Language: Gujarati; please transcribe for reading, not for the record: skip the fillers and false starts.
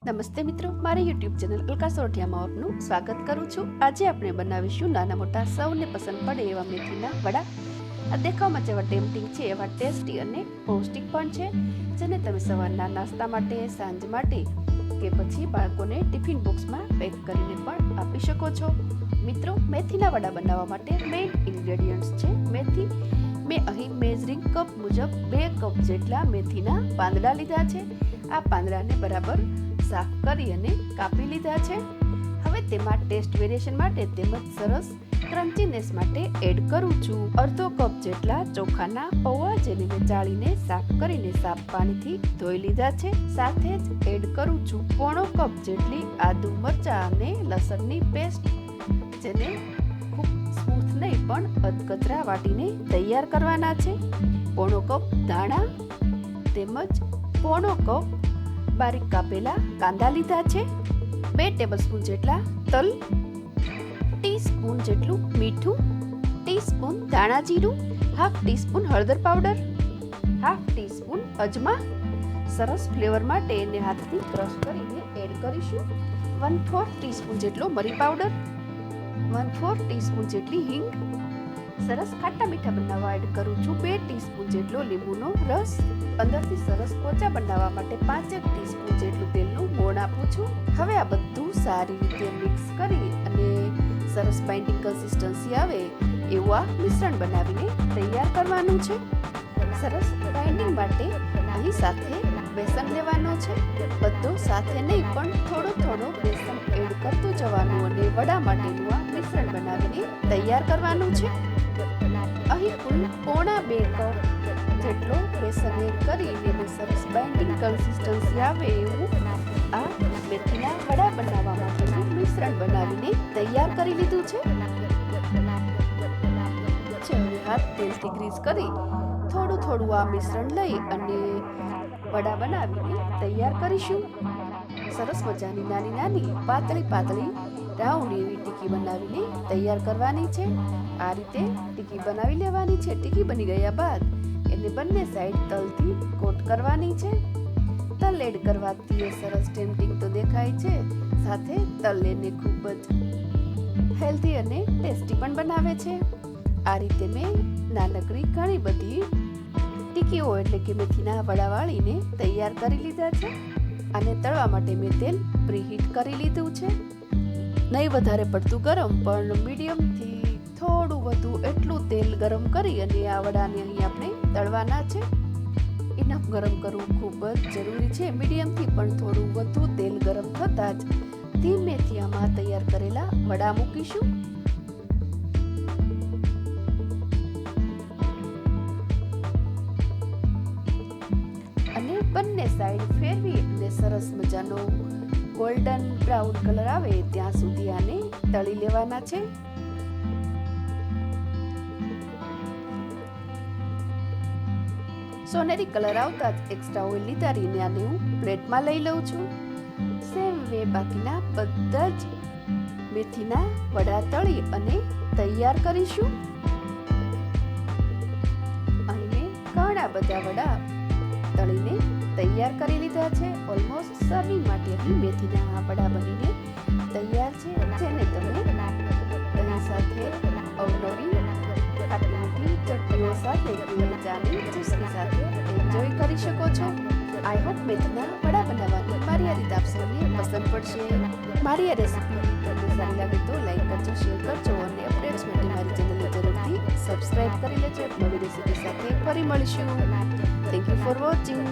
નમસ્તે મિત્રો, મારી યુટ્યુબ ચેનલ અલકા સોરઠિયામાં આપનું સ્વાગત કરું છું। આજે આપણે બનાવીશું નાના મોટા સૌને પસંદ પડે એવા મેથીના વડા। આ દેખાવમાં જેવા ટેમ્પટિંગ છે એવા ટેસ્ટી અને પૌષ્ટિક પણ છે, જેને તમે સવારના નાસ્તા માટે, સાંજ માટે કે પછી બાળકોને ટિફિન બોક્સમાં પેક કરીને પણ આપી શકો છો। મિત્રો, મેથીના વડા બનાવવા માટે મેઇન ઇન્ગ્રેડિયન્ટ્સ છે મેથી। મેં અહીં મેઝરિંગ કપ મુજબ 2 કપ જેટલા મેથીના પાંદડા લીધા છે। આ પાંદડાને બરાબર સાફ કરી અને કાપી લીધા છે। હવે તેમાં ટેસ્ટ વેરિએશન માટે તેમજ સરસ ક્રન્ચીનેસ માટે એડ કરું છું અડધો કપ જેટલા ચોખાના પૌવા, જેને મેં ચાળીને સાફ કરીને સાફ પાણીથી ધોઈ લીધા છે। સાથે જ એડ કરું છું પોણો કપ જેટલી આદુ, મરચાં અને લસણની પેસ્ટ, જેને ખૂબ સ્મૂથ નહીં પણ અધકચરા વાટીને તૈયાર કરવાના છે। પોણો કપ ધાણા તેમજ પોણો કપ બારીક કાપેલા કાંદા લીધા છે। 2 ટેબલસ્પૂન જેટલા તલ, ટીસ્પૂન જેટલું મીઠું, ટીસ્પૂન ધાણા જીરું, હાફ ટીસ્પૂન હળદર પાવડર, હાફ ટીસ્પૂન અજમા। સરસ ફ્લેવર માટે એને હાથથી ક્રશ કરીને એડ કરીશું। 1/4 ટીસ્પૂન જેટલો મરી પાવડર, 1/4 ટીસ્પૂન જેટલી હિંગ। સરસ ખાટા મીઠા બનાવવા એડ કરું છું 2 ટીસ્પૂન જેટલો લીંબુનો રસ। અંદરથી સરસ પોચા બનાવવા માટે 5 ટીસ્પૂન જેટલું તેલનું મોણ આપું છું। હવે આ બધું સારી રીતે મિક્સ કરી અને સરસ બાઇન્ડિંગ કન્સિસ્ટન્સી આવે એવું આ મિશ્રણ બનાવીને તૈયાર કરવાનું છે। સરસ બાઇન્ડિંગ માટે અહીં સાથે બેસન લેવાનો છે। બધો સાથે નહીં પણ થોડો થોડો બેસન એડ કરતું જવાનું અને વડા માટેનું આ મિશ્રણ બનાવીને તૈયાર કરવાનું છે। અહીં કુલ પોણા 2 કપ જેટલો બેસન એડ કરીને સરસ બાઇન્ડિંગ કન્સિસ્ટન્સી આવે એવું આ મેથીના વડા બનાવવા માટેનું મિશ્રણ બનાવીને તૈયાર કરી લીધું છે। હવે હાથ તેલથી ગ્રીસ કરી થોડું થોડું આ મિશ્રણ લઈ અને વડા બનાવીને તૈયાર કરીશું। સરસ મજાની નાની નાની પાતળી પાતળી રાઉન્ડ એવી ટીકી બનાવીને તૈયાર કરવાની છે। આ રીતે ટીકી બનાવી લેવાની છે। ટીકી બની ગયા બાદ એને બંને સાઈડ તલથી કોટ કરવાની છે। તલ એડ કરવાથી એ સરસ ટેમ્પટિંગ તો દેખાય છે, સાથે તલ એને ખૂબ જ હેલ્ધી અને ટેસ્ટી પણ બનાવે છે। આ રીતે મેં નાનકડી ઘણી બધી ટીકીઓ એટલે કે મેથીના વડા વાળીને તૈયાર કરી લીધા છે। આને તળવા માટે મેં તેલ પ્રીહીટ કરી લીધું છે। નહીં વધારે પડતું ગરમ, પણ મીડિયમથી થોડું વધુ એટલું તેલ ગરમ કરી અને આ વડાને અહીં આપણે તળવાના છે। ઇનફ ગરમ કરવું ખૂબ જ જરૂરી છે। મીડિયમથી પણ થોડું વધુ તેલ ગરમ થતાં જ ધીમેથી આમાં તૈયાર કરેલા વડા મૂકીશું। અને બંને સાઈડ ફેરવી અને સરસ મજાનો ગોલ્ડન બ્રાઉન કલર આવે ત્યાં સુધી આને તળી લેવાના છે। સોનેરી કલર આવતા જ એક્સ્ટ્રા ઓઇલ લીધારીને આને હું પ્લેટમાં લઈ લઉં છું। સેમ વે બાકીના બધા જ મેથીના વડા તળી અને તૈયાર કરીશું। અહીં ઘણા બધા વડા તળીને તૈયાર કરી લીધા છે। ઓલમોસ્ટ સર્વિંગ માટે અહીં મેથીના વડા બનીને તૈયાર છે, જેને તમે દહીં સાથે, અવનવી ખાટી મીઠી ચટણીઓ સાથે, ચાની ચૂસકી સાથે એન્જોય કરી શકો છો। આઈ હોપ મેથીના વડા બનાવવાની મારી આ રીત આપ સૌને પસંદ પડશે। મારી આ રેસીપી તમને સારી લાગે તો લાઈક કરજો, શેર કરજો અને અપડેટ્સ માટે મારી ચેનલને જરૂરથી સબસ્ક્રાઇબ કરી લેજો। એક નવી રેસીપી સાથે ફરી મળીશું। Thank you for watching.